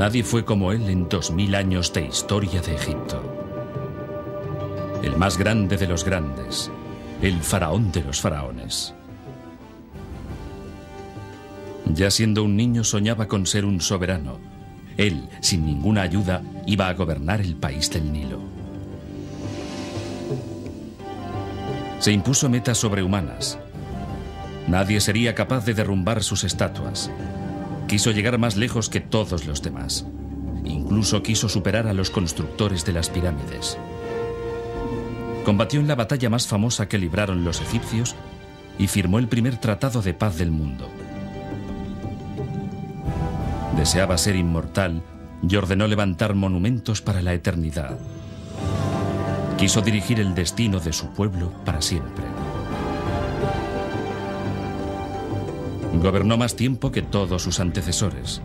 Nadie fue como él en 2000 años de historia de Egipto. El más grande de los grandes, el faraón de los faraones. Ya siendo un niño soñaba con ser un soberano. Él, sin ninguna ayuda, iba a gobernar el país del Nilo. Se impuso metas sobrehumanas. Nadie sería capaz de derrumbar sus estatuas. Quiso llegar más lejos que todos los demás. Incluso quiso superar a los constructores de las pirámides. Combatió en la batalla más famosa que libraron los egipcios y firmó el primer tratado de paz del mundo. Deseaba ser inmortal y ordenó levantar monumentos para la eternidad. Quiso dirigir el destino de su pueblo para siempre. Gobernó más tiempo que todos sus antecesores.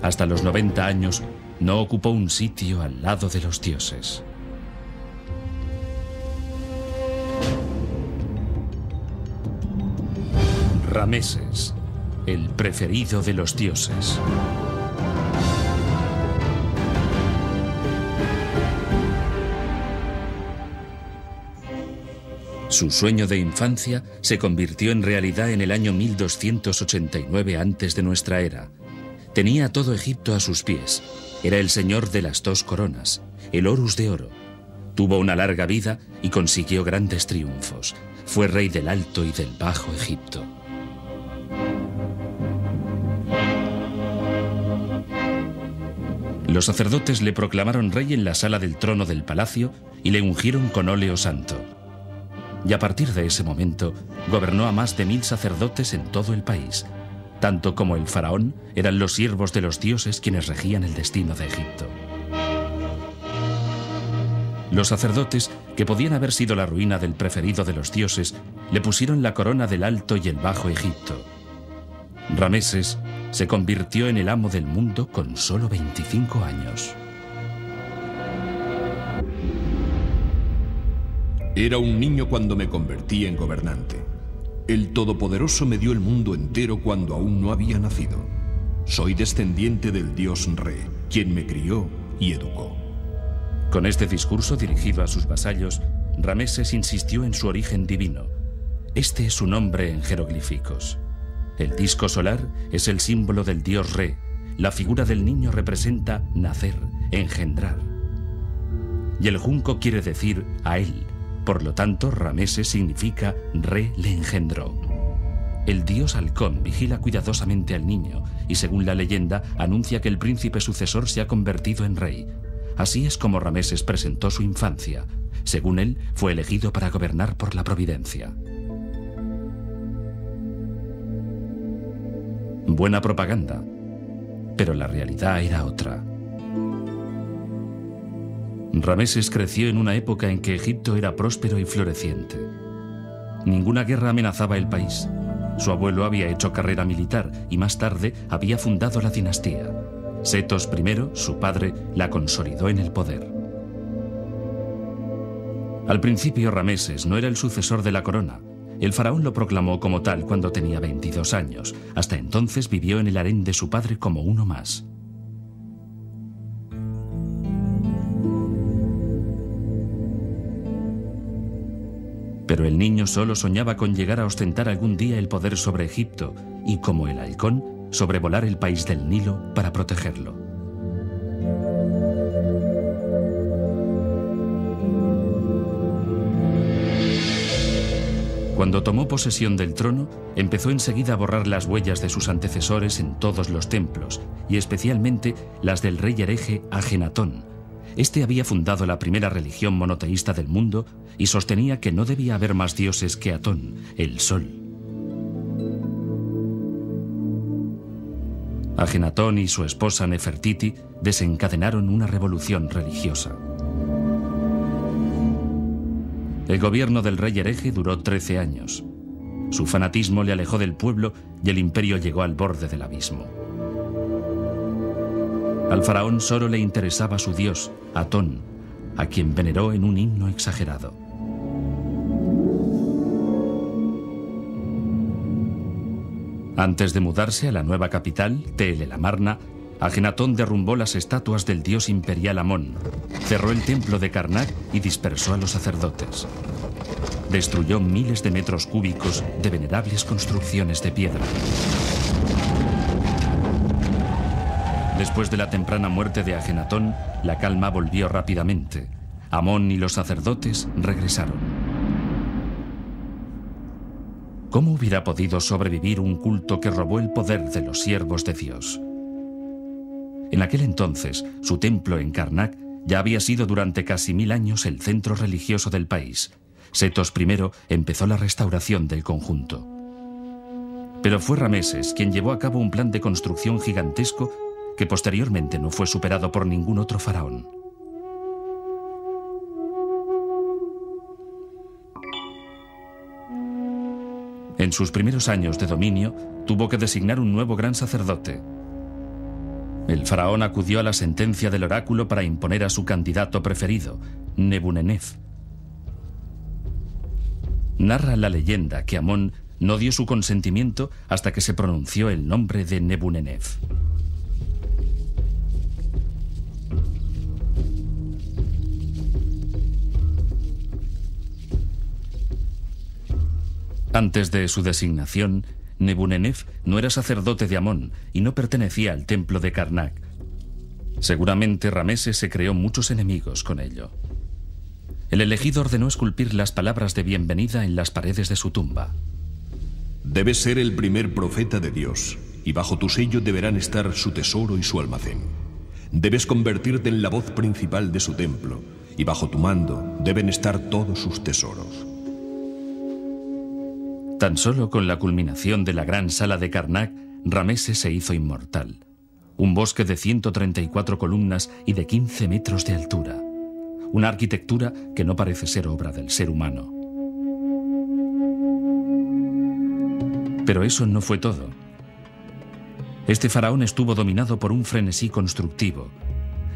Hasta los 90 años no ocupó un sitio al lado de los dioses. Rameses, el preferido de los dioses. Su sueño de infancia se convirtió en realidad en el año 1289 antes de nuestra era. Tenía todo Egipto a sus pies. Era el señor de las dos coronas, el Horus de oro. Tuvo una larga vida y consiguió grandes triunfos. Fue rey del Alto y del Bajo Egipto. Los sacerdotes le proclamaron rey en la sala del trono del palacio y le ungieron con óleo santo. Y a partir de ese momento, gobernó a más de 1000 sacerdotes en todo el país. Tanto como el faraón, eran los siervos de los dioses quienes regían el destino de Egipto. Los sacerdotes, que podían haber sido la ruina del preferido de los dioses, le pusieron la corona del Alto y el Bajo Egipto. Rameses se convirtió en el amo del mundo con solo 25 años. Era un niño cuando me convertí en gobernante. El Todopoderoso me dio el mundo entero cuando aún no había nacido. Soy descendiente del dios Re, quien me crió y educó. Con este discurso dirigido a sus vasallos, Rameses insistió en su origen divino. Este es su nombre en jeroglíficos. El disco solar es el símbolo del dios Re. La figura del niño representa nacer, engendrar. Y el junco quiere decir a él. Por lo tanto, Rameses significa Re le engendró. El dios halcón vigila cuidadosamente al niño y, según la leyenda, anuncia que el príncipe sucesor se ha convertido en rey. Así es como Rameses presentó su infancia. Según él, fue elegido para gobernar por la providencia. Buena propaganda, pero la realidad era otra. Rameses creció en una época en que Egipto era próspero y floreciente. Ninguna guerra amenazaba el país. Su abuelo había hecho carrera militar y más tarde había fundado la dinastía. Setos I, su padre, la consolidó en el poder. Al principio Rameses no era el sucesor de la corona. El faraón lo proclamó como tal cuando tenía 22 años. Hasta entonces vivió en el harén de su padre como uno más. Pero el niño solo soñaba con llegar a ostentar algún día el poder sobre Egipto y, como el halcón, sobrevolar el país del Nilo para protegerlo. Cuando tomó posesión del trono, empezó enseguida a borrar las huellas de sus antecesores en todos los templos, y especialmente las del rey hereje Ajenatón. Este había fundado la primera religión monoteísta del mundo y sostenía que no debía haber más dioses que Atón, el sol. Ajenatón y su esposa Nefertiti desencadenaron una revolución religiosa. El gobierno del rey hereje duró 13 años. Su fanatismo le alejó del pueblo y el imperio llegó al borde del abismo. Al faraón solo le interesaba su dios, Atón, a quien veneró en un himno exagerado. Antes de mudarse a la nueva capital, Tel el Amarna, Ajenatón derrumbó las estatuas del dios imperial Amón, cerró el templo de Karnak y dispersó a los sacerdotes. Destruyó miles de metros cúbicos de venerables construcciones de piedra. Después de la temprana muerte de Ajenatón, la calma volvió rápidamente. Amón y los sacerdotes regresaron. ¿Cómo hubiera podido sobrevivir un culto que robó el poder de los siervos de Dios? En aquel entonces, su templo en Karnak ya había sido durante casi 1000 años el centro religioso del país. Setos I empezó la restauración del conjunto. Pero fue Rameses quien llevó a cabo un plan de construcción gigantesco que posteriormente no fue superado por ningún otro faraón. En sus primeros años de dominio, tuvo que designar un nuevo gran sacerdote. El faraón acudió a la sentencia del oráculo para imponer a su candidato preferido, Nebunenef. Narra la leyenda que Amón no dio su consentimiento hasta que se pronunció el nombre de Nebunenef. Antes de su designación, Nebunenef no era sacerdote de Amón y no pertenecía al templo de Karnak. Seguramente Rameses se creó muchos enemigos con ello. El elegido ordenó esculpir las palabras de bienvenida en las paredes de su tumba. Debes ser el primer profeta de Dios, y bajo tu sello deberán estar su tesoro y su almacén. Debes convertirte en la voz principal de su templo, y bajo tu mando deben estar todos sus tesoros. Tan solo con la culminación de la gran sala de Karnak, Rameses se hizo inmortal. Un bosque de 134 columnas y de 15 metros de altura. Una arquitectura que no parece ser obra del ser humano. Pero eso no fue todo. Este faraón estuvo dominado por un frenesí constructivo.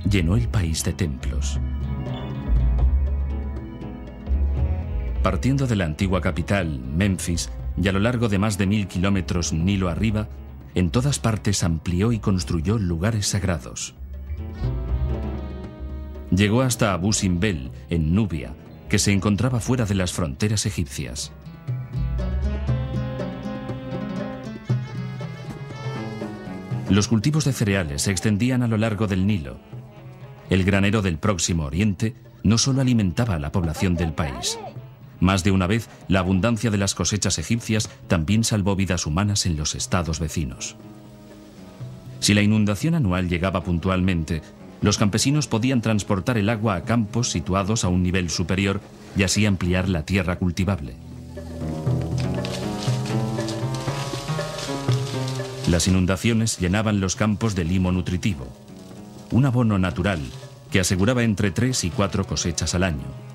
Llenó el país de templos. Partiendo de la antigua capital, Memphis, y a lo largo de más de 1000 kilómetros Nilo arriba, en todas partes amplió y construyó lugares sagrados. Llegó hasta Abu Simbel, en Nubia, que se encontraba fuera de las fronteras egipcias. Los cultivos de cereales se extendían a lo largo del Nilo. El granero del Próximo Oriente no solo alimentaba a la población del país. Más de una vez, la abundancia de las cosechas egipcias también salvó vidas humanas en los estados vecinos. Si la inundación anual llegaba puntualmente, los campesinos podían transportar el agua a campos situados a un nivel superior y así ampliar la tierra cultivable. Las inundaciones llenaban los campos de limo nutritivo, un abono natural que aseguraba entre 3 y 4 cosechas al año.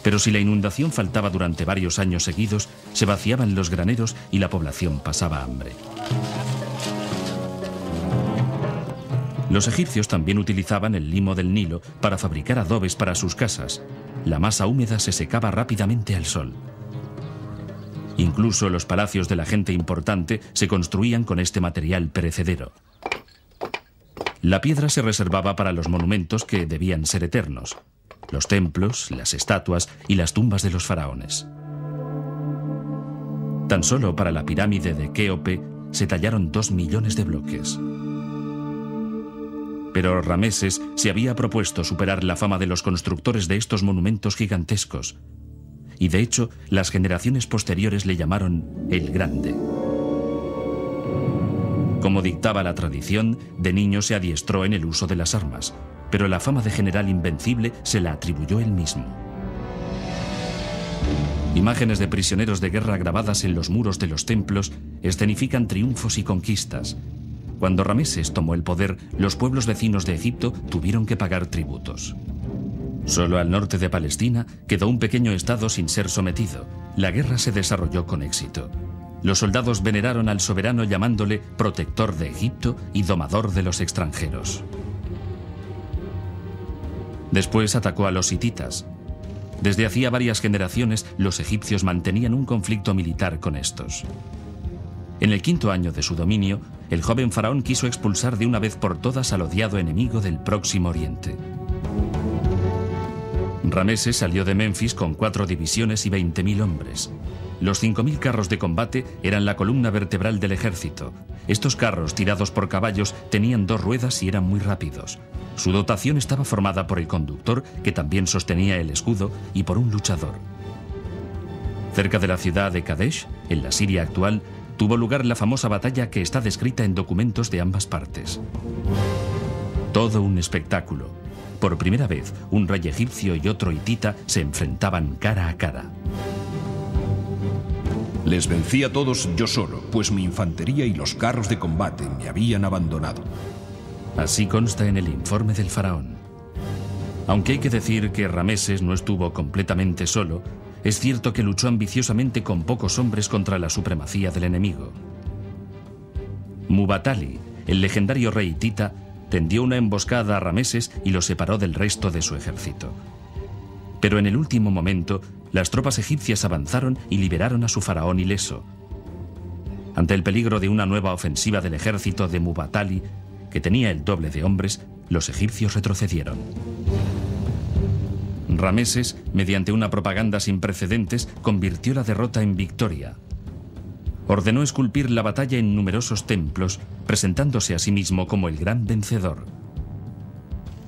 Pero si la inundación faltaba durante varios años seguidos, se vaciaban los graneros y la población pasaba hambre. Los egipcios también utilizaban el limo del Nilo para fabricar adobes para sus casas. La masa húmeda se secaba rápidamente al sol. Incluso los palacios de la gente importante se construían con este material perecedero. La piedra se reservaba para los monumentos que debían ser eternos: los templos, las estatuas y las tumbas de los faraones. Tan solo para la pirámide de Kéope se tallaron 2 millones de bloques. Pero Rameses se había propuesto superar la fama de los constructores de estos monumentos gigantescos. Y de hecho, las generaciones posteriores le llamaron el Grande. Como dictaba la tradición, de niño se adiestró en el uso de las armas, pero la fama de general invencible se la atribuyó él mismo. Imágenes de prisioneros de guerra grabadas en los muros de los templos escenifican triunfos y conquistas. Cuando Rameses tomó el poder, los pueblos vecinos de Egipto tuvieron que pagar tributos. Solo al norte de Palestina quedó un pequeño estado sin ser sometido. La guerra se desarrolló con éxito. Los soldados veneraron al soberano llamándole protector de Egipto y domador de los extranjeros. Después atacó a los hititas. Desde hacía varias generaciones, los egipcios mantenían un conflicto militar con estos. En el 5.º año de su dominio, el joven faraón quiso expulsar de una vez por todas al odiado enemigo del Próximo Oriente. Rameses salió de Menfis con 4 divisiones y 20.000 hombres. Los 5.000 carros de combate eran la columna vertebral del ejército. Estos carros, tirados por caballos, tenían 2 ruedas y eran muy rápidos. Su dotación estaba formada por el conductor, que también sostenía el escudo, y por un luchador. Cerca de la ciudad de Kadesh, en la Siria actual, tuvo lugar la famosa batalla que está descrita en documentos de ambas partes. Todo un espectáculo. Por primera vez, un rey egipcio y otro hitita se enfrentaban cara a cara. Les vencí a todos yo solo, pues mi infantería y los carros de combate me habían abandonado. Así consta en el informe del faraón. Aunque hay que decir que Rameses no estuvo completamente solo, es cierto que luchó ambiciosamente con pocos hombres contra la supremacía del enemigo. Mubatali, el legendario rey hitita, tendió una emboscada a Rameses y lo separó del resto de su ejército. Pero en el último momento, las tropas egipcias avanzaron y liberaron a su faraón ileso. Ante el peligro de una nueva ofensiva del ejército de Mubatali, que tenía el doble de hombres, los egipcios retrocedieron. Rameses, mediante una propaganda sin precedentes, convirtió la derrota en victoria. Ordenó esculpir la batalla en numerosos templos, presentándose a sí mismo como el gran vencedor.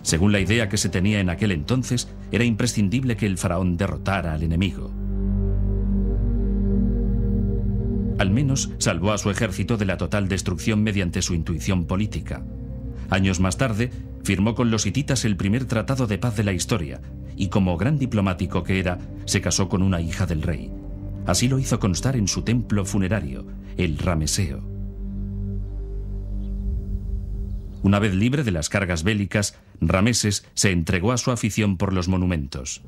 Según la idea que se tenía en aquel entonces, era imprescindible que el faraón derrotara al enemigo. Al menos salvó a su ejército de la total destrucción mediante su intuición política. Años más tarde, firmó con los hititas el primer tratado de paz de la historia, y como gran diplomático que era, se casó con una hija del rey. Así lo hizo constar en su templo funerario, el Rameseo. Una vez libre de las cargas bélicas, Rameses se entregó a su afición por los monumentos.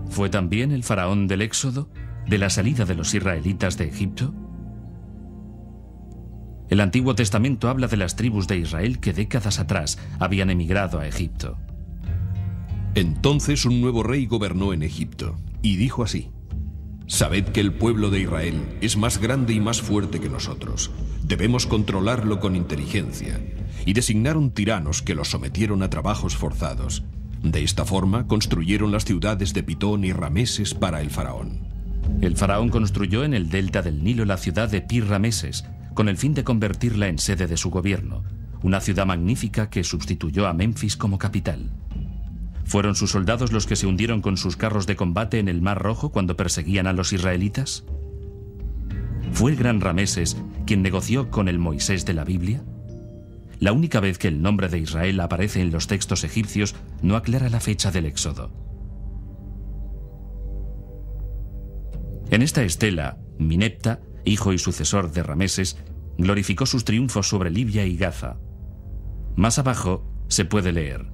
¿Fue también el faraón del Éxodo, de la salida de los israelitas de Egipto? El Antiguo Testamento habla de las tribus de Israel que décadas atrás habían emigrado a Egipto. Entonces un nuevo rey gobernó en Egipto, y dijo así: «Sabed que el pueblo de Israel es más grande y más fuerte que nosotros. Debemos controlarlo con inteligencia». Y designaron tiranos que los sometieron a trabajos forzados. De esta forma construyeron las ciudades de Pitón y Rameses para el faraón. El faraón construyó en el delta del Nilo la ciudad de Pi-Rameses, con el fin de convertirla en sede de su gobierno, una ciudad magnífica que sustituyó a Menfis como capital. ¿Fueron sus soldados los que se hundieron con sus carros de combate en el Mar Rojo cuando perseguían a los israelitas? ¿Fue el gran Rameses quien negoció con el Moisés de la Biblia? La única vez que el nombre de Israel aparece en los textos egipcios no aclara la fecha del Éxodo. En esta estela, Minepta, hijo y sucesor de Rameses, glorificó sus triunfos sobre Libia y Gaza. Más abajo se puede leer: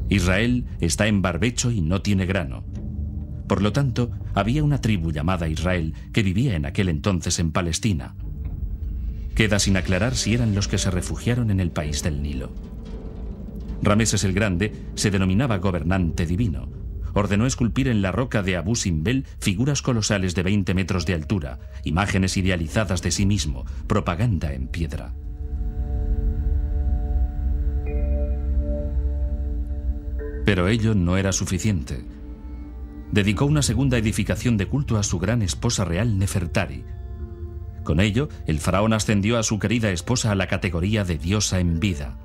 Israel está en barbecho y no tiene grano. Por lo tanto, había una tribu llamada Israel que vivía en aquel entonces en Palestina. Queda sin aclarar si eran los que se refugiaron en el país del Nilo. Rameses el Grande se denominaba gobernante divino. Ordenó esculpir en la roca de Abu Simbel figuras colosales de 20 metros de altura, imágenes idealizadas de sí mismo, propaganda en piedra. Pero ello no era suficiente. Dedicó una segunda edificación de culto a su gran esposa real Nefertari. Con ello, el faraón ascendió a su querida esposa a la categoría de diosa en vida.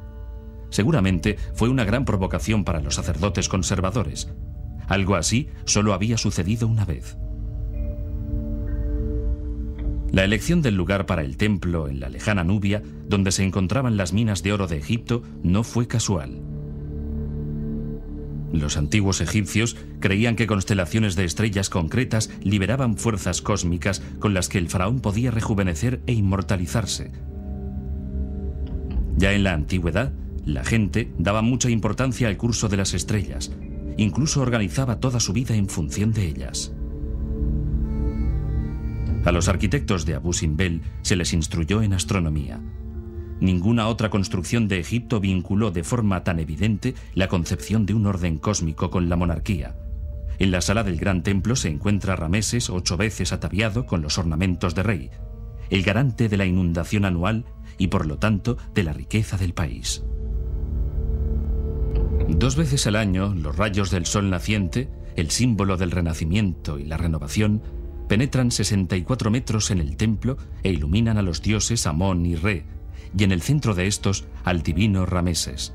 Seguramente fue una gran provocación para los sacerdotes conservadores. Algo así solo había sucedido una vez. La elección del lugar para el templo en la lejana Nubia, donde se encontraban las minas de oro de Egipto, no fue casual. Los antiguos egipcios creían que constelaciones de estrellas concretas liberaban fuerzas cósmicas con las que el faraón podía rejuvenecer e inmortalizarse. Ya en la antigüedad, la gente daba mucha importancia al curso de las estrellas. Incluso organizaba toda su vida en función de ellas. A los arquitectos de Abu Simbel se les instruyó en astronomía. Ninguna otra construcción de Egipto vinculó de forma tan evidente la concepción de un orden cósmico con la monarquía. En la sala del gran templo se encuentra Rameses 8 veces ataviado con los ornamentos de rey. el garante de la inundación anual y por lo tanto de la riqueza del país. 2 veces al año, los rayos del sol naciente, el símbolo del renacimiento y la renovación, penetran 64 metros en el templo e iluminan a los dioses Amón y Re, y en el centro de estos al divino Rameses.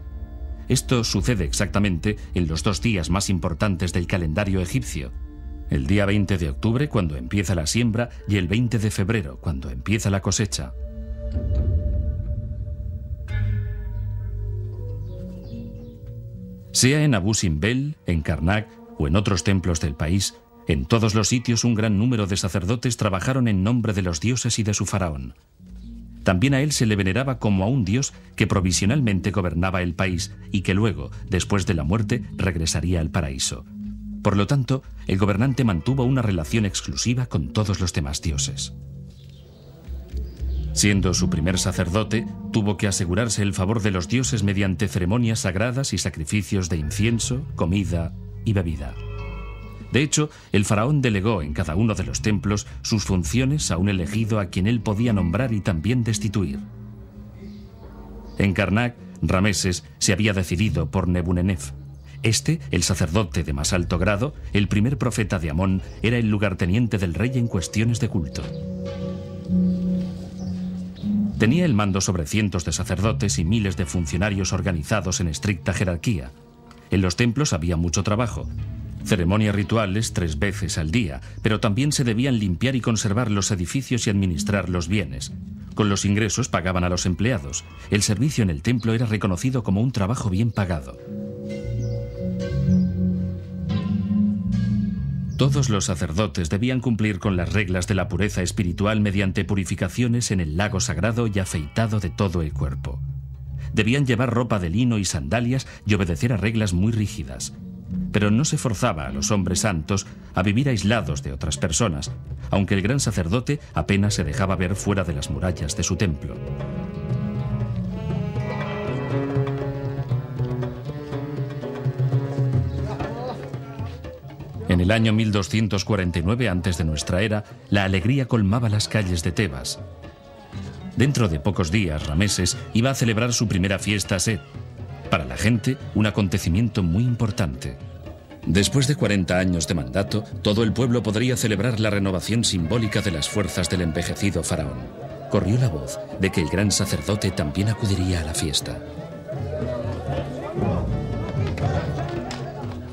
Esto sucede exactamente en los 2 días más importantes del calendario egipcio, el día 20 de octubre cuando empieza la siembra y el 20 de febrero cuando empieza la cosecha. Sea en Abu Simbel, en Karnak o en otros templos del país, en todos los sitios un gran número de sacerdotes trabajaron en nombre de los dioses y de su faraón. También a él se le veneraba como a un dios que provisionalmente gobernaba el país y que luego, después de la muerte, regresaría al paraíso. Por lo tanto, el gobernante mantuvo una relación exclusiva con todos los demás dioses. Siendo su primer sacerdote, tuvo que asegurarse el favor de los dioses mediante ceremonias sagradas y sacrificios de incienso, comida y bebida. De hecho, el faraón delegó en cada uno de los templos sus funciones a un elegido a quien él podía nombrar y también destituir. En Karnak, Rameses se había decidido por Nebunenef. Este, el sacerdote de más alto grado, el primer profeta de Amón, era el lugarteniente del rey en cuestiones de culto. Tenía el mando sobre cientos de sacerdotes y miles de funcionarios organizados en estricta jerarquía. En los templos había mucho trabajo. Ceremonias rituales 3 veces al día, pero también se debían limpiar y conservar los edificios y administrar los bienes. Con los ingresos pagaban a los empleados. El servicio en el templo era reconocido como un trabajo bien pagado. Todos los sacerdotes debían cumplir con las reglas de la pureza espiritual mediante purificaciones en el lago sagrado y afeitado de todo el cuerpo. Debían llevar ropa de lino y sandalias y obedecer a reglas muy rígidas. Pero no se forzaba a los hombres santos a vivir aislados de otras personas, aunque el gran sacerdote apenas se dejaba ver fuera de las murallas de su templo. En el año 1249 antes de nuestra era, la alegría colmaba las calles de Tebas. Dentro de pocos días, Rameses iba a celebrar su primera fiesta Set. Para la gente, un acontecimiento muy importante. Después de 40 años de mandato, todo el pueblo podría celebrar la renovación simbólica de las fuerzas del envejecido faraón. Corrió la voz de que el gran sacerdote también acudiría a la fiesta.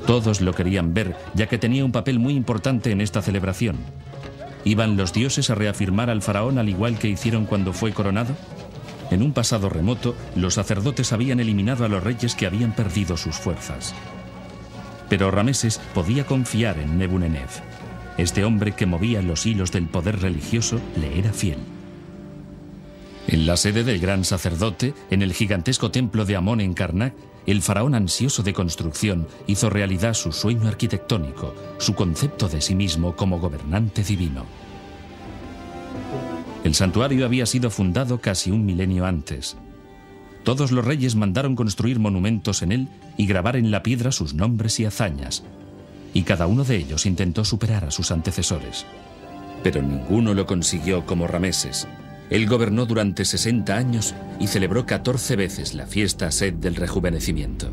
Todos lo querían ver, ya que tenía un papel muy importante en esta celebración. ¿Iban los dioses a reafirmar al faraón al igual que hicieron cuando fue coronado? En un pasado remoto, los sacerdotes habían eliminado a los reyes que habían perdido sus fuerzas. Pero Rameses podía confiar en Nebunenef. Este hombre que movía los hilos del poder religioso le era fiel. En la sede del gran sacerdote, en el gigantesco templo de Amón en Karnak, el faraón ansioso de construcción hizo realidad su sueño arquitectónico, su concepto de sí mismo como gobernante divino. El santuario había sido fundado casi un milenio antes. Todos los reyes mandaron construir monumentos en él y grabar en la piedra sus nombres y hazañas, y cada uno de ellos intentó superar a sus antecesores. Pero ninguno lo consiguió como Rameses. Él gobernó durante 60 años y celebró 14 veces la fiesta Set del rejuvenecimiento.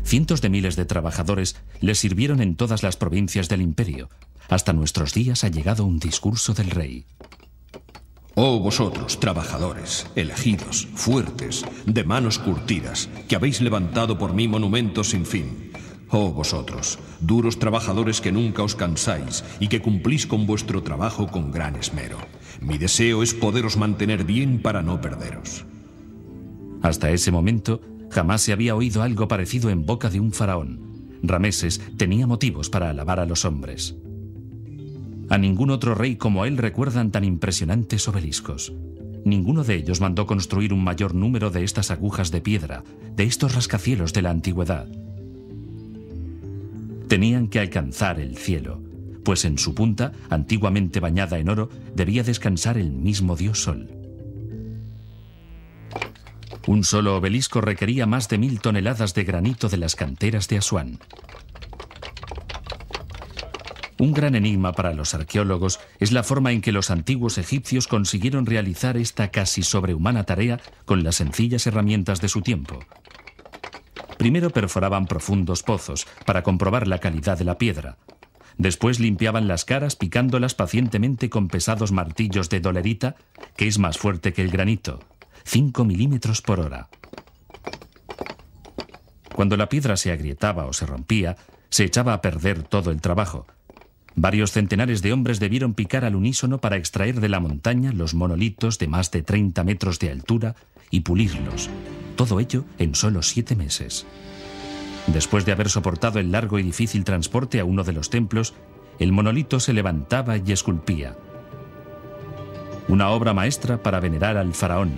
Cientos de miles de trabajadores le sirvieron en todas las provincias del imperio. Hasta nuestros días ha llegado un discurso del rey. Oh vosotros, trabajadores, elegidos, fuertes, de manos curtidas, que habéis levantado por mí monumentos sin fin. Oh vosotros, duros trabajadores que nunca os cansáis y que cumplís con vuestro trabajo con gran esmero. Mi deseo es poderos mantener bien para no perderos. Hasta ese momento, jamás se había oído algo parecido en boca de un faraón. Rameses tenía motivos para alabar a los hombres. A ningún otro rey como él recuerdan tan impresionantes obeliscos. Ninguno de ellos mandó construir un mayor número de estas agujas de piedra, de estos rascacielos de la antigüedad. Tenían que alcanzar el cielo, pues en su punta, antiguamente bañada en oro, debía descansar el mismo dios Sol. Un solo obelisco requería más de 1000 toneladas de granito de las canteras de Asuán. Un gran enigma para los arqueólogos es la forma en que los antiguos egipcios consiguieron realizar esta casi sobrehumana tarea con las sencillas herramientas de su tiempo. Primero perforaban profundos pozos para comprobar la calidad de la piedra. Después limpiaban las caras picándolas pacientemente con pesados martillos de dolerita, que es más fuerte que el granito, 5 milímetros por hora. Cuando la piedra se agrietaba o se rompía, se echaba a perder todo el trabajo. Varios centenares de hombres debieron picar al unísono para extraer de la montaña los monolitos de más de 30 metros de altura y pulirlos. Todo ello en solo 7 meses. Después de haber soportado el largo y difícil transporte a uno de los templos, el monolito se levantaba y esculpía. Una obra maestra para venerar al faraón,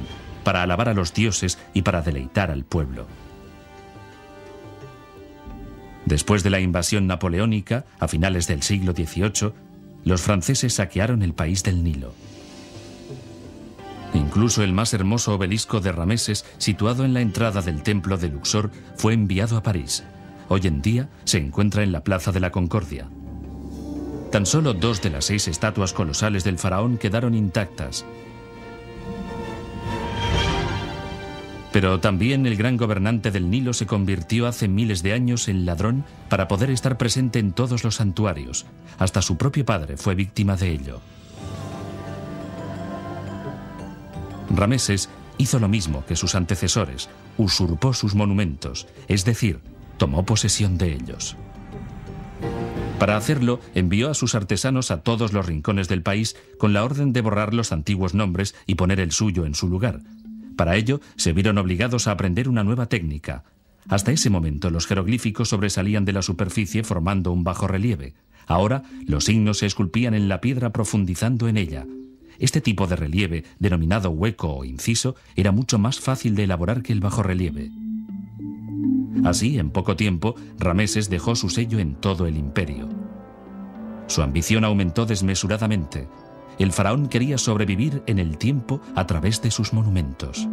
para alabar a los dioses y para deleitar al pueblo. Después de la invasión napoleónica, a finales del siglo XVIII, los franceses saquearon el país del Nilo. Incluso el más hermoso obelisco de Rameses, situado en la entrada del templo de Luxor, fue enviado a París. Hoy en día se encuentra en la Plaza de la Concordia. Tan solo 2 de las 6 estatuas colosales del faraón quedaron intactas. Pero también el gran gobernante del Nilo se convirtió hace miles de años en ladrón para poder estar presente en todos los santuarios. Hasta su propio padre fue víctima de ello. Rameses hizo lo mismo que sus antecesores, usurpó sus monumentos, es decir, tomó posesión de ellos. Para hacerlo, envió a sus artesanos a todos los rincones del país con la orden de borrar los antiguos nombres y poner el suyo en su lugar. Para ello, se vieron obligados a aprender una nueva técnica. Hasta ese momento, los jeroglíficos sobresalían de la superficie formando un bajorrelieve. Ahora, los signos se esculpían en la piedra profundizando en ella. Este tipo de relieve, denominado hueco o inciso, era mucho más fácil de elaborar que el bajorrelieve. Así, en poco tiempo, Rameses dejó su sello en todo el imperio. Su ambición aumentó desmesuradamente. El faraón quería sobrevivir en el tiempo a través de sus monumentos.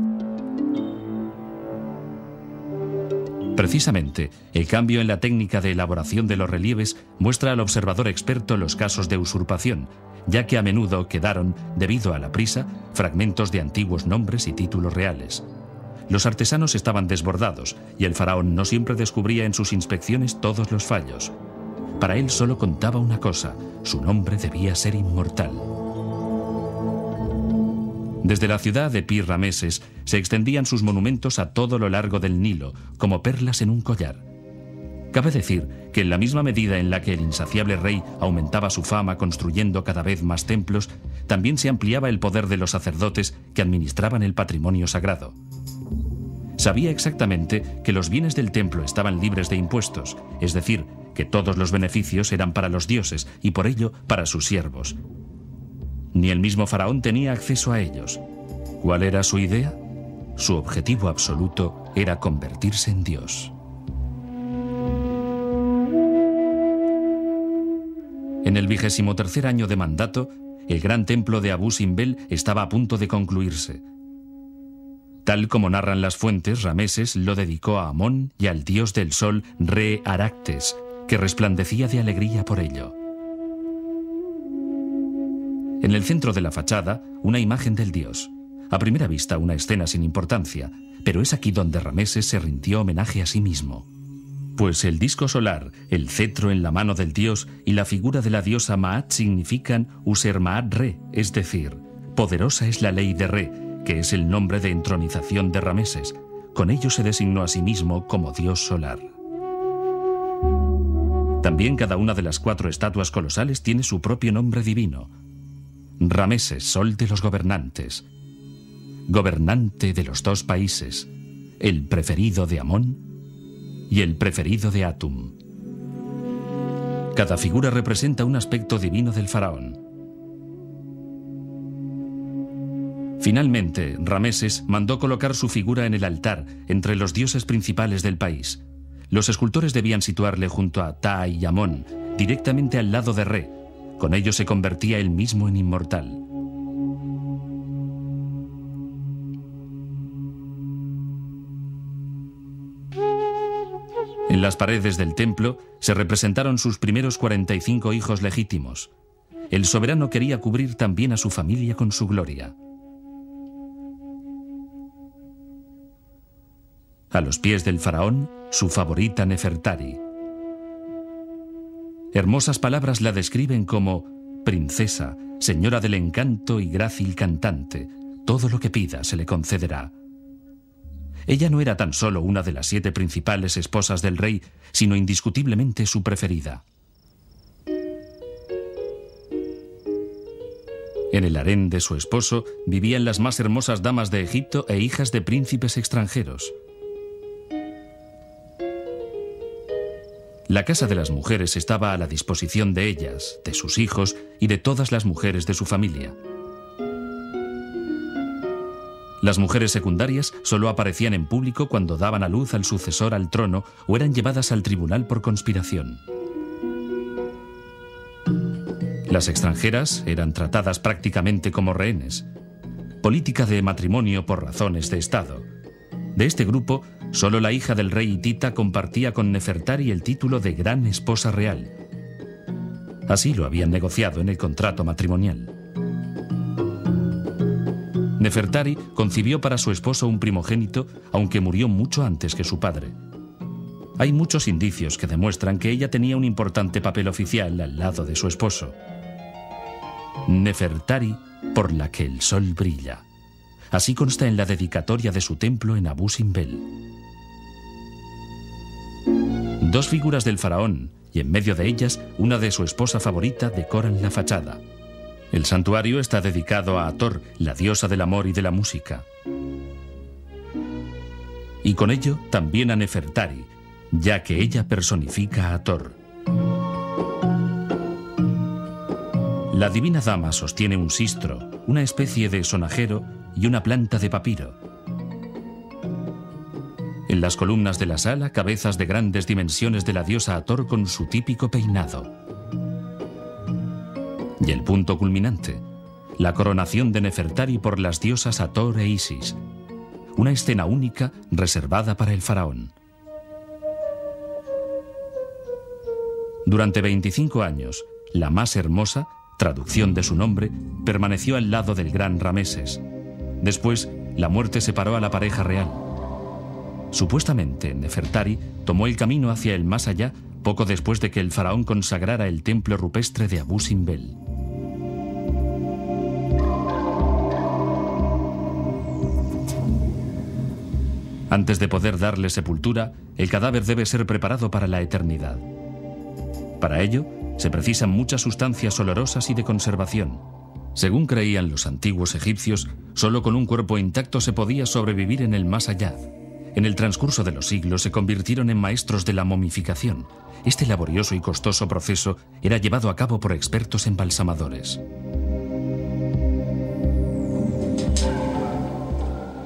Precisamente, el cambio en la técnica de elaboración de los relieves muestra al observador experto los casos de usurpación, ya que a menudo quedaron, debido a la prisa, fragmentos de antiguos nombres y títulos reales. Los artesanos estaban desbordados y el faraón no siempre descubría en sus inspecciones todos los fallos. Para él solo contaba una cosa: su nombre debía ser inmortal. Desde la ciudad de Pi Rameses se extendían sus monumentos a todo lo largo del Nilo, como perlas en un collar. Cabe decir que en la misma medida en la que el insaciable rey aumentaba su fama construyendo cada vez más templos, también se ampliaba el poder de los sacerdotes que administraban el patrimonio sagrado. Sabía exactamente que los bienes del templo estaban libres de impuestos, es decir, que todos los beneficios eran para los dioses y por ello para sus siervos. Ni el mismo faraón tenía acceso a ellos. ¿Cuál era su idea? Su objetivo absoluto era convertirse en Dios. En el 23º año de mandato, el gran templo de Abu Simbel estaba a punto de concluirse. Tal como narran las fuentes, Rameses lo dedicó a Amón y al dios del sol Re Aractes, que resplandecía de alegría por ello. En el centro de la fachada, una imagen del dios. A primera vista, una escena sin importancia, pero es aquí donde Rameses se rindió homenaje a sí mismo. Pues el disco solar, el cetro en la mano del dios y la figura de la diosa Maat significan User Maat Re, es decir, poderosa es la ley de Re, que es el nombre de entronización de Rameses. Con ello se designó a sí mismo como dios solar. También cada una de las 4 estatuas colosales tiene su propio nombre divino. Rameses, sol de los gobernantes, gobernante de los 2 países, el preferido de Amón y el preferido de Atum. Cada figura representa un aspecto divino del faraón. Finalmente, Rameses mandó colocar su figura en el altar entre los dioses principales del país. Los escultores debían situarle junto a Ta y Amón, directamente al lado de Re. Con ello se convertía él mismo en inmortal. En las paredes del templo se representaron sus primeros 45 hijos legítimos. El soberano quería cubrir también a su familia con su gloria. A los pies del faraón, su favorita Nefertari. Hermosas palabras la describen como princesa, señora del encanto y grácil cantante. Todo lo que pida se le concederá. Ella no era tan solo una de las 7 principales esposas del rey, sino indiscutiblemente su preferida. En el harén de su esposo vivían las más hermosas damas de Egipto e hijas de príncipes extranjeros. La casa de las mujeres estaba a la disposición de ellas, de sus hijos y de todas las mujeres de su familia. Las mujeres secundarias solo aparecían en público cuando daban a luz al sucesor al trono o eran llevadas al tribunal por conspiración. Las extranjeras eran tratadas prácticamente como rehenes. Política de matrimonio por razones de Estado. De este grupo, solo la hija del rey hitita compartía con Nefertari el título de Gran Esposa Real. Así lo habían negociado en el contrato matrimonial. Nefertari concibió para su esposo un primogénito, aunque murió mucho antes que su padre. Hay muchos indicios que demuestran que ella tenía un importante papel oficial al lado de su esposo. Nefertari, por la que el sol brilla. Así consta en la dedicatoria de su templo en Abu Simbel. 2 figuras del faraón, y en medio de ellas una de su esposa favorita, decoran la fachada. El santuario está dedicado a Hathor, la diosa del amor y de la música. Y con ello también a Nefertari, ya que ella personifica a Hathor. La divina dama sostiene un sistro, una especie de sonajero y una planta de papiro. En las columnas de la sala, cabezas de grandes dimensiones de la diosa Hathor con su típico peinado. Y el punto culminante, la coronación de Nefertari por las diosas Hathor e Isis. Una escena única reservada para el faraón. Durante 25 años, la más hermosa, traducción de su nombre, permaneció al lado del gran Rameses. Después, la muerte separó a la pareja real. Supuestamente, Nefertari tomó el camino hacia el más allá poco después de que el faraón consagrara el templo rupestre de Abu Simbel. Antes de poder darle sepultura, el cadáver debe ser preparado para la eternidad. Para ello, se precisan muchas sustancias olorosas y de conservación. Según creían los antiguos egipcios, solo con un cuerpo intacto se podía sobrevivir en el más allá. En el transcurso de los siglos se convirtieron en maestros de la momificación. Este laborioso y costoso proceso era llevado a cabo por expertos embalsamadores.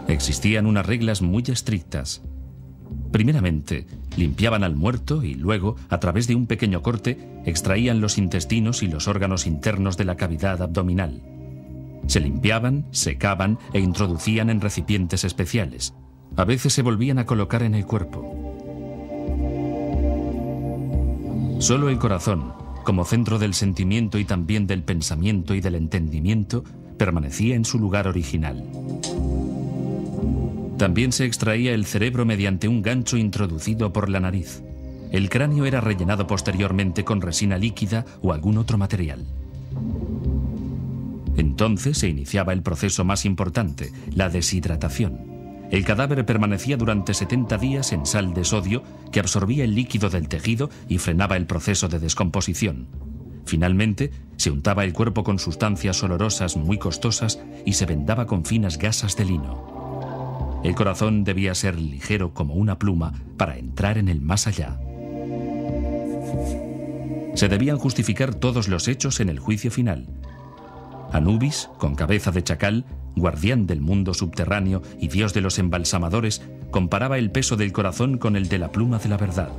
Existían unas reglas muy estrictas. Primeramente, limpiaban al muerto y luego, a través de un pequeño corte, extraían los intestinos y los órganos internos de la cavidad abdominal. Se limpiaban, secaban e introducían en recipientes especiales. A veces se volvían a colocar en el cuerpo. Solo el corazón, como centro del sentimiento y también del pensamiento y del entendimiento, permanecía en su lugar original. También se extraía el cerebro mediante un gancho introducido por la nariz. El cráneo era rellenado posteriormente con resina líquida o algún otro material. Entonces se iniciaba el proceso más importante, la deshidratación. El cadáver permanecía durante 70 días en sal de sodio que absorbía el líquido del tejido y frenaba el proceso de descomposición. Finalmente, se untaba el cuerpo con sustancias olorosas muy costosas y se vendaba con finas gasas de lino. El corazón debía ser ligero como una pluma para entrar en el más allá. Se debían justificar todos los hechos en el juicio final. Anubis, con cabeza de chacal, guardián del mundo subterráneo y dios de los embalsamadores, comparaba el peso del corazón con el de la pluma de la verdad.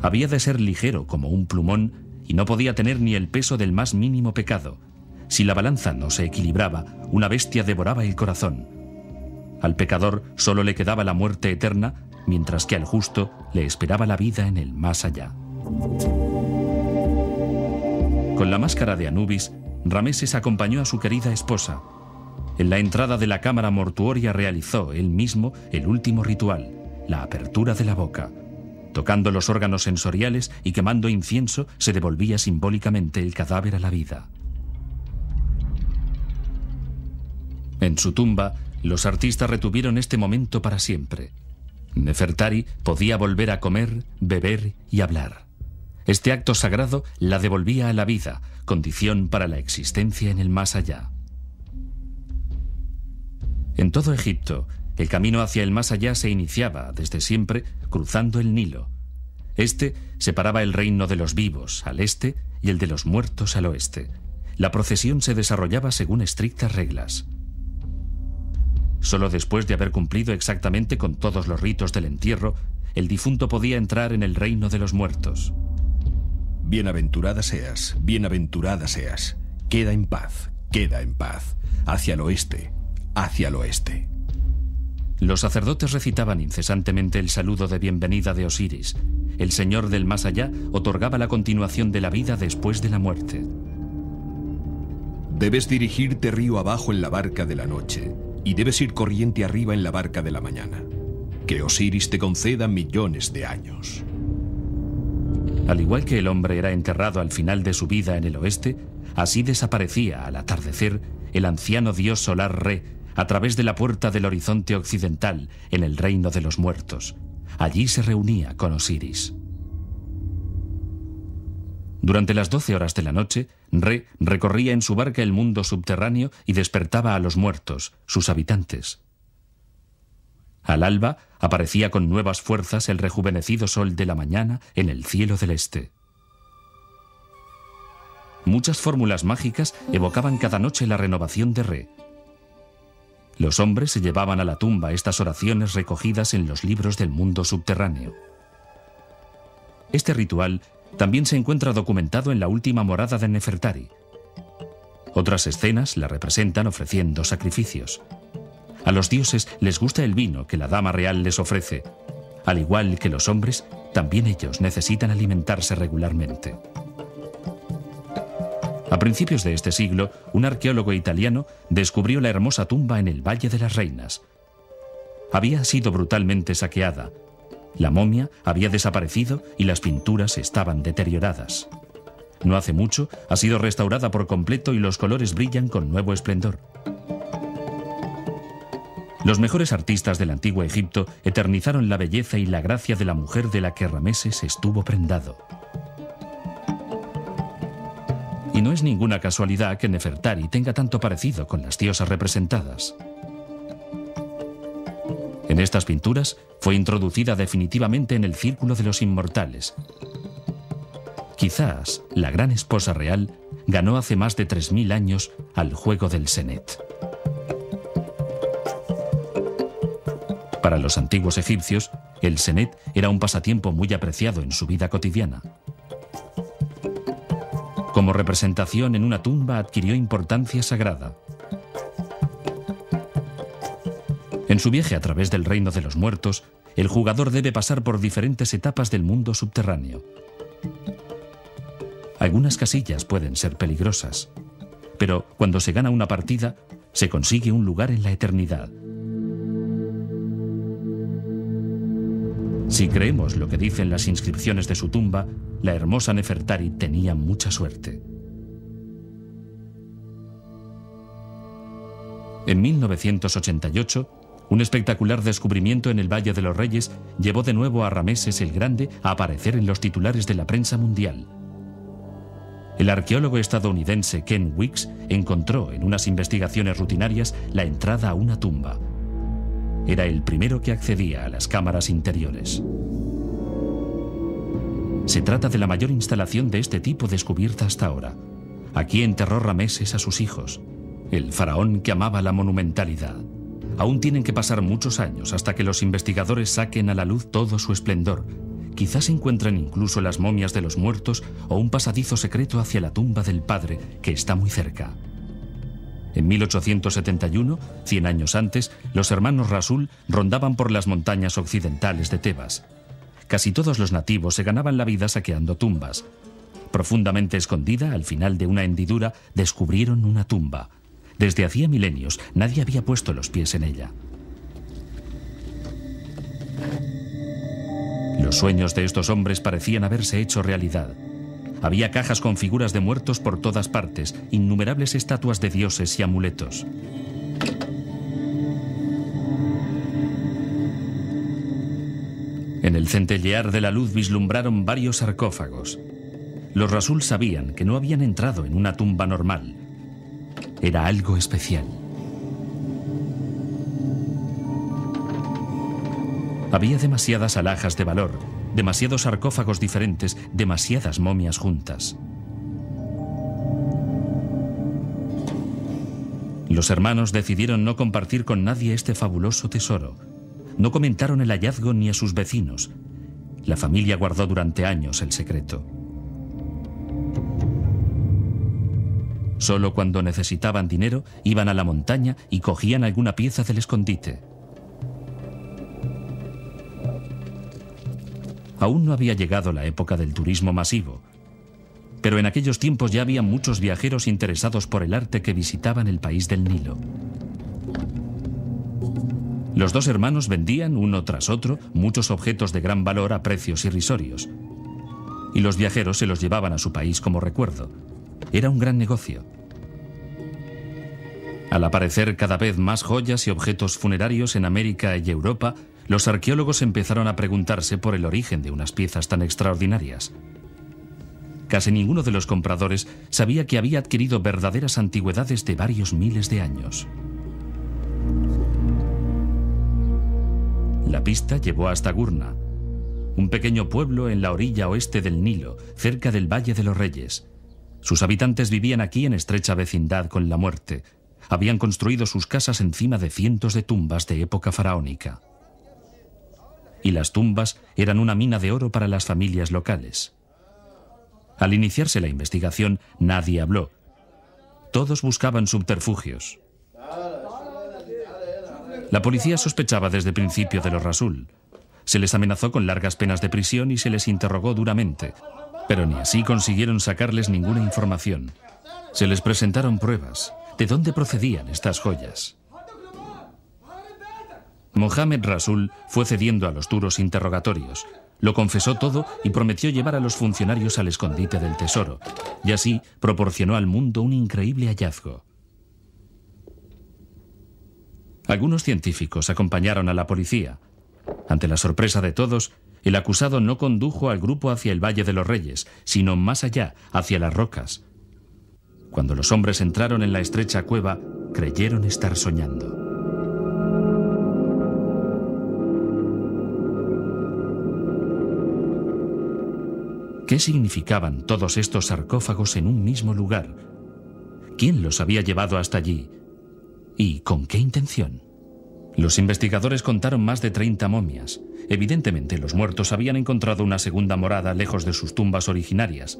Había de ser ligero como un plumón y no podía tener ni el peso del más mínimo pecado. Si la balanza no se equilibraba, una bestia devoraba el corazón. Al pecador solo le quedaba la muerte eterna, mientras que al justo le esperaba la vida en el más allá. Con la máscara de Anubis, Rameses acompañó a su querida esposa. En la entrada de la cámara mortuoria realizó él mismo el último ritual, la apertura de la boca. Tocando los órganos sensoriales y quemando incienso, se devolvía simbólicamente el cadáver a la vida. En su tumba, los artistas retuvieron este momento para siempre. Nefertari podía volver a comer, beber y hablar. Este acto sagrado la devolvía a la vida, condición para la existencia en el más allá. En todo Egipto, el camino hacia el más allá se iniciaba, desde siempre, cruzando el Nilo. Este separaba el reino de los vivos al este y el de los muertos al oeste. La procesión se desarrollaba según estrictas reglas. Solo después de haber cumplido exactamente con todos los ritos del entierro, el difunto podía entrar en el reino de los muertos. Bienaventurada seas, bienaventurada seas. Queda en paz, hacia el oeste, hacia el oeste. Los sacerdotes recitaban incesantemente el saludo de bienvenida de Osiris. El señor del más allá otorgaba la continuación de la vida después de la muerte. Debes dirigirte río abajo en la barca de la noche y debes ir corriente arriba en la barca de la mañana. Que Osiris te conceda millones de años. Al igual que el hombre era enterrado al final de su vida en el oeste, así desaparecía al atardecer el anciano dios solar Re a través de la puerta del horizonte occidental en el reino de los muertos. Allí se reunía con Osiris. Durante las 12 horas de la noche, Re recorría en su barca el mundo subterráneo y despertaba a los muertos, sus habitantes. Al alba aparecía con nuevas fuerzas el rejuvenecido sol de la mañana en el cielo del este. Muchas fórmulas mágicas evocaban cada noche la renovación de Re. Los hombres se llevaban a la tumba estas oraciones recogidas en los libros del mundo subterráneo. Este ritual también se encuentra documentado en la última morada de Nefertari. Otras escenas la representan ofreciendo sacrificios. A los dioses les gusta el vino que la dama real les ofrece. Al igual que los hombres, también ellos necesitan alimentarse regularmente. A principios de este siglo, un arqueólogo italiano descubrió la hermosa tumba en el Valle de las Reinas. Había sido brutalmente saqueada. La momia había desaparecido y las pinturas estaban deterioradas. No hace mucho ha sido restaurada por completo y los colores brillan con nuevo esplendor. Los mejores artistas del antiguo Egipto eternizaron la belleza y la gracia de la mujer de la que Rameses estuvo prendado. Y no es ninguna casualidad que Nefertari tenga tanto parecido con las diosas representadas. En estas pinturas fue introducida definitivamente en el círculo de los inmortales. Quizás la gran esposa real ganó hace más de 3000 años al juego del Senet. Para los antiguos egipcios, el Senet era un pasatiempo muy apreciado en su vida cotidiana. Como representación en una tumba adquirió importancia sagrada. En su viaje a través del reino de los muertos, el jugador debe pasar por diferentes etapas del mundo subterráneo. Algunas casillas pueden ser peligrosas, pero cuando se gana una partida, se consigue un lugar en la eternidad. Si creemos lo que dicen las inscripciones de su tumba, la hermosa Nefertari tenía mucha suerte. En 1988, un espectacular descubrimiento en el Valle de los Reyes llevó de nuevo a Rameses el Grande a aparecer en los titulares de la prensa mundial. El arqueólogo estadounidense Ken Weeks encontró en unas investigaciones rutinarias la entrada a una tumba. Era el primero que accedía a las cámaras interiores. Se trata de la mayor instalación de este tipo descubierta hasta ahora. Aquí enterró Rameses a sus hijos, el faraón que amaba la monumentalidad. Aún tienen que pasar muchos años hasta que los investigadores saquen a la luz todo su esplendor. Quizás encuentren incluso las momias de los muertos o un pasadizo secreto hacia la tumba del padre, que está muy cerca. En 1871, 100 años antes, los hermanos Rasul rondaban por las montañas occidentales de Tebas. Casi todos los nativos se ganaban la vida saqueando tumbas. Profundamente escondida, al final de una hendidura, descubrieron una tumba. Desde hacía milenios, nadie había puesto los pies en ella. Los sueños de estos hombres parecían haberse hecho realidad. Había cajas con figuras de muertos por todas partes, innumerables estatuas de dioses y amuletos. En el centellear de la luz vislumbraron varios sarcófagos. Los Rasul sabían que no habían entrado en una tumba normal. Era algo especial. Había demasiadas alhajas de valor, demasiados sarcófagos diferentes, demasiadas momias juntas. Los hermanos decidieron no compartir con nadie este fabuloso tesoro. No comentaron el hallazgo ni a sus vecinos. La familia guardó durante años el secreto. Solo cuando necesitaban dinero, iban a la montaña y cogían alguna pieza del escondite. Aún no había llegado la época del turismo masivo, pero en aquellos tiempos ya había muchos viajeros interesados por el arte que visitaban el país del Nilo. Los dos hermanos vendían, uno tras otro, muchos objetos de gran valor a precios irrisorios. Y los viajeros se los llevaban a su país como recuerdo. Era un gran negocio. Al aparecer cada vez más joyas y objetos funerarios en América y Europa, los arqueólogos empezaron a preguntarse por el origen de unas piezas tan extraordinarias. Casi ninguno de los compradores sabía que había adquirido verdaderas antigüedades de varios miles de años. La pista llevó hasta Gurna, un pequeño pueblo en la orilla oeste del Nilo, cerca del Valle de los Reyes. Sus habitantes vivían aquí en estrecha vecindad con la muerte. Habían construido sus casas encima de cientos de tumbas de época faraónica. Y las tumbas eran una mina de oro para las familias locales. Al iniciarse la investigación, nadie habló. Todos buscaban subterfugios. La policía sospechaba desde el principio de los Rasul. Se les amenazó con largas penas de prisión y se les interrogó duramente, pero ni así consiguieron sacarles ninguna información. Se les presentaron pruebas. ¿De dónde procedían estas joyas? Mohamed Rasul fue cediendo a los duros interrogatorios. Lo confesó todo y prometió llevar a los funcionarios al escondite del tesoro, y así proporcionó al mundo un increíble hallazgo. Algunos científicos acompañaron a la policía. Ante la sorpresa de todos, el acusado no condujo al grupo hacia el Valle de los Reyes, sino más allá, hacia las rocas. Cuando los hombres entraron en la estrecha cueva, creyeron estar soñando. ¿Qué significaban todos estos sarcófagos en un mismo lugar? ¿Quién los había llevado hasta allí? ¿Y con qué intención? Los investigadores contaron más de 30 momias. Evidentemente, los muertos habían encontrado una segunda morada lejos de sus tumbas originarias.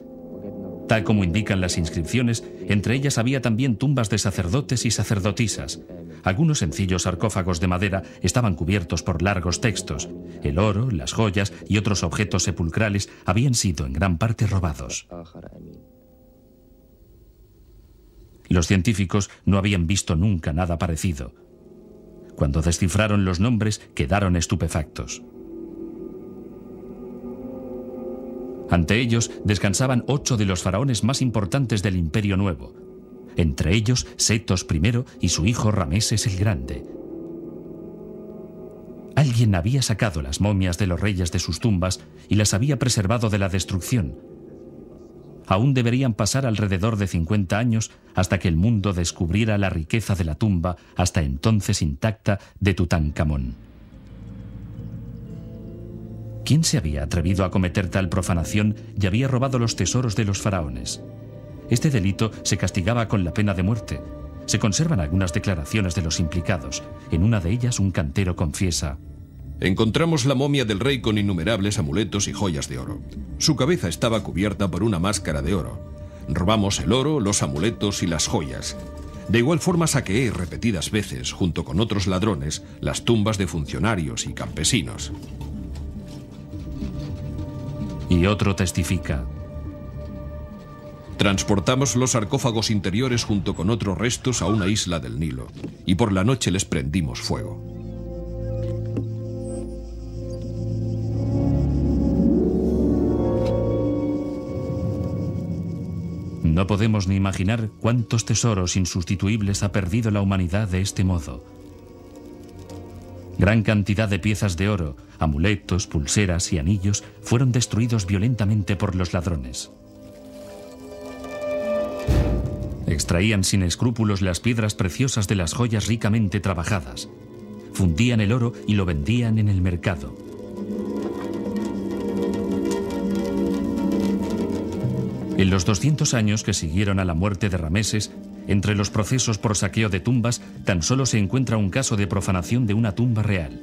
Tal como indican las inscripciones, entre ellas había también tumbas de sacerdotes y sacerdotisas. Algunos sencillos sarcófagos de madera estaban cubiertos por largos textos. El oro, las joyas y otros objetos sepulcrales habían sido en gran parte robados. Los científicos no habían visto nunca nada parecido. Cuando descifraron los nombres, quedaron estupefactos. Ante ellos descansaban 8 de los faraones más importantes del Imperio Nuevo. Entre ellos, Setos I y su hijo Rameses el Grande. Alguien había sacado las momias de los reyes de sus tumbas y las había preservado de la destrucción. Aún deberían pasar alrededor de 50 años hasta que el mundo descubriera la riqueza de la tumba, hasta entonces intacta, de Tutankamón. ¿Quién se había atrevido a cometer tal profanación y había robado los tesoros de los faraones? Este delito se castigaba con la pena de muerte. Se conservan algunas declaraciones de los implicados. En una de ellas, un cantero confiesa: encontramos la momia del rey con innumerables amuletos y joyas de oro. Su cabeza estaba cubierta por una máscara de oro. Robamos el oro, los amuletos y las joyas. De igual forma saqueé repetidas veces, junto con otros ladrones, las tumbas de funcionarios y campesinos. Y otro testifica: transportamos los sarcófagos interiores junto con otros restos a una isla del Nilo, y por la noche les prendimos fuego. No podemos ni imaginar cuántos tesoros insustituibles ha perdido la humanidad de este modo. Gran cantidad de piezas de oro, amuletos, pulseras y anillos fueron destruidos violentamente por los ladrones. Extraían sin escrúpulos las piedras preciosas de las joyas ricamente trabajadas. Fundían el oro y lo vendían en el mercado. En los 200 años que siguieron a la muerte de Rameses, entre los procesos por saqueo de tumbas, tan solo se encuentra un caso de profanación de una tumba real.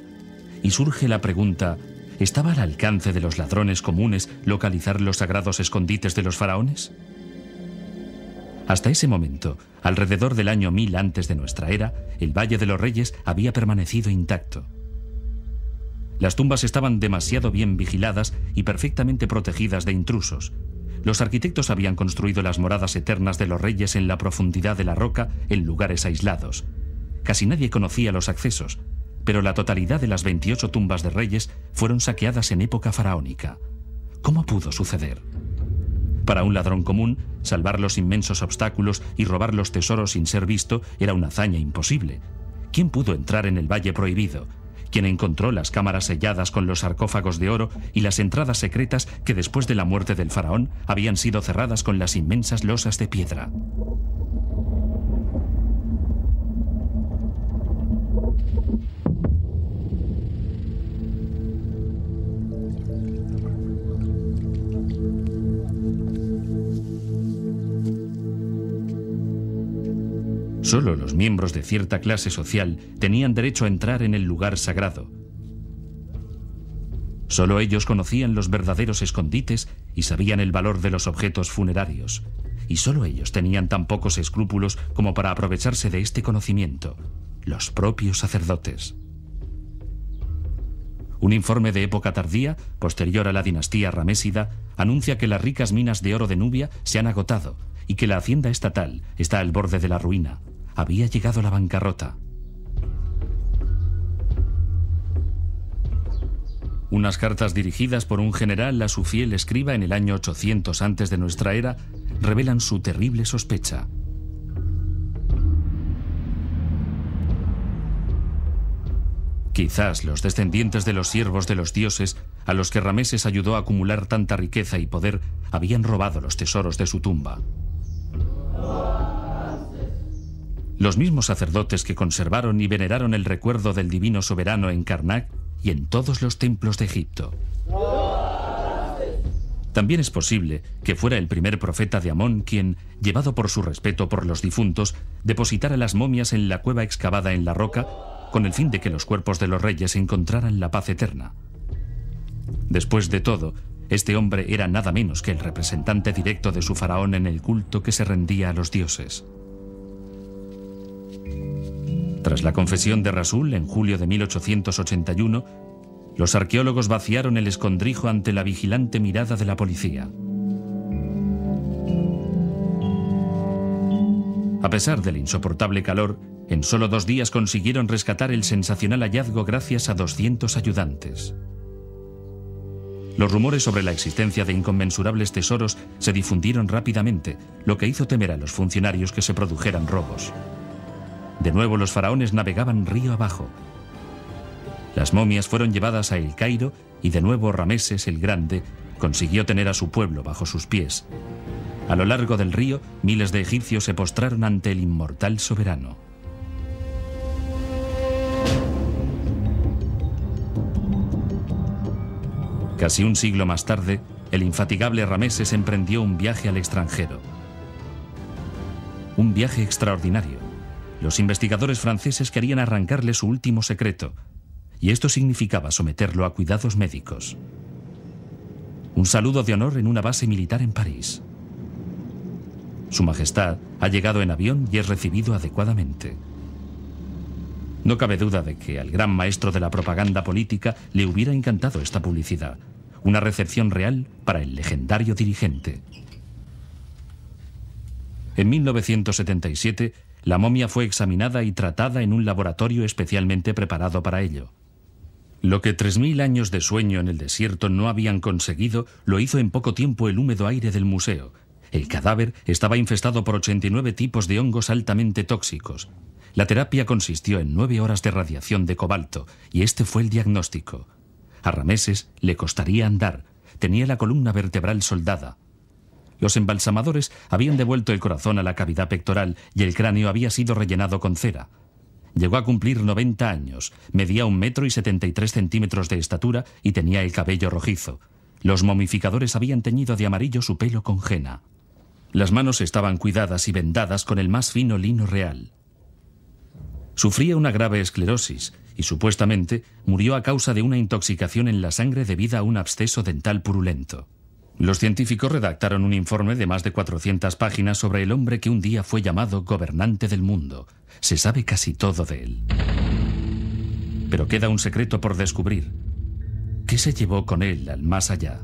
Y surge la pregunta: ¿estaba al alcance de los ladrones comunes localizar los sagrados escondites de los faraones? Hasta ese momento, alrededor del año 1000 antes de nuestra era, el Valle de los Reyes había permanecido intacto. Las tumbas estaban demasiado bien vigiladas y perfectamente protegidas de intrusos. Los arquitectos habían construido las moradas eternas de los reyes en la profundidad de la roca, en lugares aislados. Casi nadie conocía los accesos, pero la totalidad de las 28 tumbas de reyes fueron saqueadas en época faraónica. ¿Cómo pudo suceder? Para un ladrón común, salvar los inmensos obstáculos y robar los tesoros sin ser visto era una hazaña imposible. ¿Quién pudo entrar en el Valle Prohibido? ¿Quién encontró las cámaras selladas con los sarcófagos de oro y las entradas secretas que después de la muerte del faraón habían sido cerradas con las inmensas losas de piedra? Solo los miembros de cierta clase social tenían derecho a entrar en el lugar sagrado. Solo ellos conocían los verdaderos escondites y sabían el valor de los objetos funerarios. Y solo ellos tenían tan pocos escrúpulos como para aprovecharse de este conocimiento: los propios sacerdotes. Un informe de época tardía, posterior a la dinastía ramésida, anuncia que las ricas minas de oro de Nubia se han agotado y que la hacienda estatal está al borde de la ruina. Había llegado la bancarrota. Unas cartas dirigidas por un general a su fiel escriba en el año 800 antes de nuestra era revelan su terrible sospecha. Quizás los descendientes de los siervos de los dioses, a los que Rameses ayudó a acumular tanta riqueza y poder, habían robado los tesoros de su tumba. Los mismos sacerdotes que conservaron y veneraron el recuerdo del divino soberano en Karnak y en todos los templos de Egipto. También es posible que fuera el primer profeta de Amón quien, llevado por su respeto por los difuntos, depositara las momias en la cueva excavada en la roca con el fin de que los cuerpos de los reyes encontraran la paz eterna. Después de todo, este hombre era nada menos que el representante directo de su faraón en el culto que se rendía a los dioses. Tras la confesión de Rasul en julio de 1881, los arqueólogos vaciaron el escondrijo ante la vigilante mirada de la policía. A pesar del insoportable calor, en solo 2 días consiguieron rescatar el sensacional hallazgo gracias a 200 ayudantes. Los rumores sobre la existencia de inconmensurables tesoros se difundieron rápidamente, lo que hizo temer a los funcionarios que se produjeran robos. De nuevo los faraones navegaban río abajo. Las momias fueron llevadas a El Cairo y de nuevo Rameses el Grande consiguió tener a su pueblo bajo sus pies. A lo largo del río, miles de egipcios se postraron ante el inmortal soberano. Casi un siglo más tarde, el infatigable Rameses emprendió un viaje al extranjero. Un viaje extraordinario. Los investigadores franceses querían arrancarle su último secreto, y esto significaba someterlo a cuidados médicos. Un saludo de honor en una base militar en París. Su Majestad ha llegado en avión y es recibido adecuadamente. No cabe duda de que al gran maestro de la propaganda política le hubiera encantado esta publicidad, una recepción real para el legendario dirigente. En 1977, la momia fue examinada y tratada en un laboratorio especialmente preparado para ello. Lo que 3000 años de sueño en el desierto no habían conseguido, lo hizo en poco tiempo el húmedo aire del museo. El cadáver estaba infestado por 89 tipos de hongos altamente tóxicos. La terapia consistió en 9 horas de radiación de cobalto, y este fue el diagnóstico. A Rameses le costaría andar, tenía la columna vertebral soldada. Los embalsamadores habían devuelto el corazón a la cavidad pectoral y el cráneo había sido rellenado con cera. Llegó a cumplir 90 años, medía 1,73 m de estatura y tenía el cabello rojizo. Los momificadores habían teñido de amarillo su pelo con henna. Las manos estaban cuidadas y vendadas con el más fino lino real. Sufría una grave esclerosis y supuestamente murió a causa de una intoxicación en la sangre debida a un absceso dental purulento. Los científicos redactaron un informe de más de 400 páginas sobre el hombre que un día fue llamado gobernante del mundo. Se sabe casi todo de él. Pero queda un secreto por descubrir. ¿Qué se llevó con él al más allá?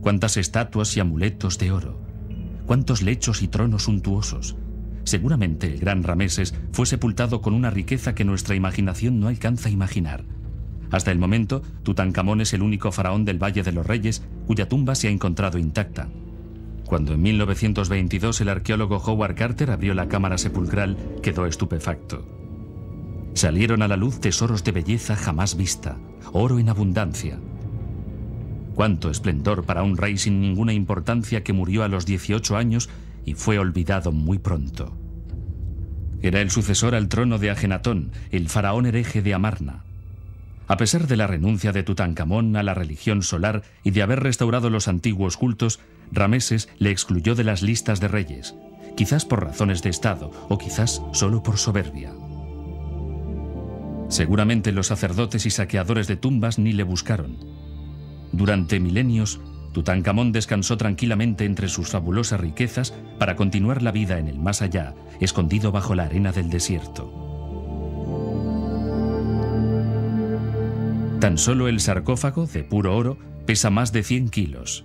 ¿Cuántas estatuas y amuletos de oro? ¿Cuántos lechos y tronos suntuosos? Seguramente el gran Rameses fue sepultado con una riqueza que nuestra imaginación no alcanza a imaginar. Hasta el momento, Tutankamón es el único faraón del Valle de los Reyes cuya tumba se ha encontrado intacta. Cuando en 1922 el arqueólogo Howard Carter abrió la cámara sepulcral, quedó estupefacto. Salieron a la luz tesoros de belleza jamás vista, oro en abundancia. Cuánto esplendor para un rey sin ninguna importancia que murió a los 18 años y fue olvidado muy pronto. Era el sucesor al trono de Ajenatón, el faraón hereje de Amarna. A pesar de la renuncia de Tutankamón a la religión solar y de haber restaurado los antiguos cultos, Rameses le excluyó de las listas de reyes, quizás por razones de Estado o quizás solo por soberbia. Seguramente los sacerdotes y saqueadores de tumbas ni le buscaron. Durante milenios, Tutankamón descansó tranquilamente entre sus fabulosas riquezas para continuar la vida en el más allá, escondido bajo la arena del desierto. Tan solo el sarcófago, de puro oro, pesa más de 100 kilos.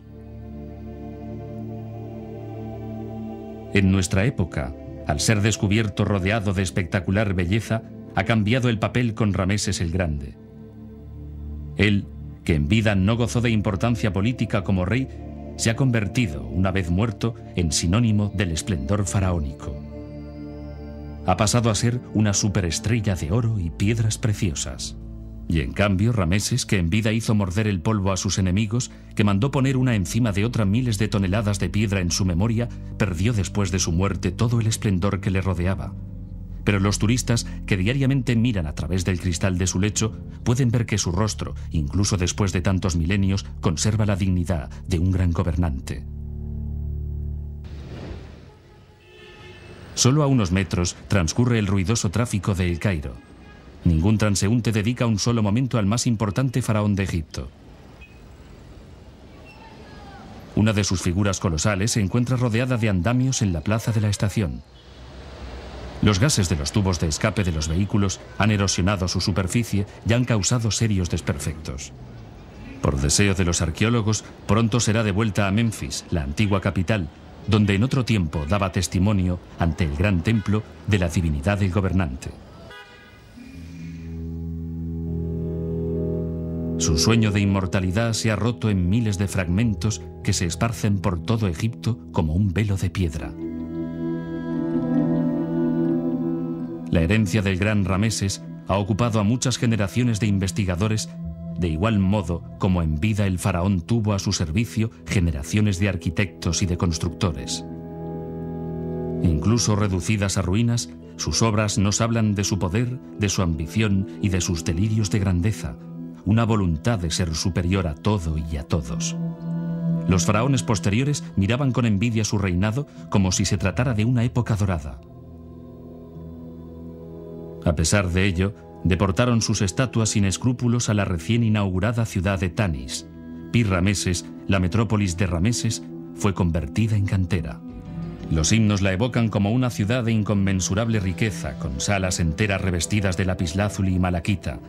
En nuestra época, al ser descubierto rodeado de espectacular belleza, ha cambiado el papel con Rameses el Grande. Él, que en vida no gozó de importancia política como rey, se ha convertido, una vez muerto, en sinónimo del esplendor faraónico. Ha pasado a ser una superestrella de oro y piedras preciosas. Y en cambio, Rameses, que en vida hizo morder el polvo a sus enemigos, que mandó poner una encima de otra miles de toneladas de piedra en su memoria, perdió después de su muerte todo el esplendor que le rodeaba. Pero los turistas, que diariamente miran a través del cristal de su lecho, pueden ver que su rostro, incluso después de tantos milenios, conserva la dignidad de un gran gobernante. Solo a unos metros transcurre el ruidoso tráfico de El Cairo. Ningún transeúnte dedica un solo momento al más importante faraón de Egipto. Una de sus figuras colosales se encuentra rodeada de andamios en la plaza de la estación. Los gases de los tubos de escape de los vehículos han erosionado su superficie y han causado serios desperfectos. Por deseo de los arqueólogos, pronto será devuelta a Memphis, la antigua capital, donde en otro tiempo daba testimonio ante el gran templo de la divinidad del gobernante. Su sueño de inmortalidad se ha roto en miles de fragmentos que se esparcen por todo Egipto como un velo de piedra. La herencia del gran Rameses ha ocupado a muchas generaciones de investigadores, de igual modo como en vida el faraón tuvo a su servicio generaciones de arquitectos y de constructores. Incluso reducidas a ruinas, sus obras nos hablan de su poder, de su ambición y de sus delirios de grandeza, una voluntad de ser superior a todo y a todos. Los faraones posteriores miraban con envidia su reinado como si se tratara de una época dorada. A pesar de ello, deportaron sus estatuas sin escrúpulos a la recién inaugurada ciudad de Tanis. Pi Rameses, la metrópolis de Rameses, fue convertida en cantera. Los himnos la evocan como una ciudad de inconmensurable riqueza, con salas enteras revestidas de lapislázuli y malaquita.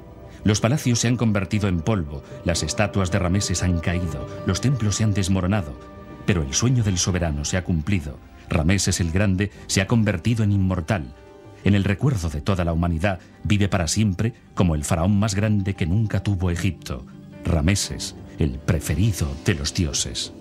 Los palacios se han convertido en polvo, las estatuas de Rameses han caído, los templos se han desmoronado, pero el sueño del soberano se ha cumplido. Rameses el Grande se ha convertido en inmortal. En el recuerdo de toda la humanidad vive para siempre como el faraón más grande que nunca tuvo Egipto. Rameses, el preferido de los dioses.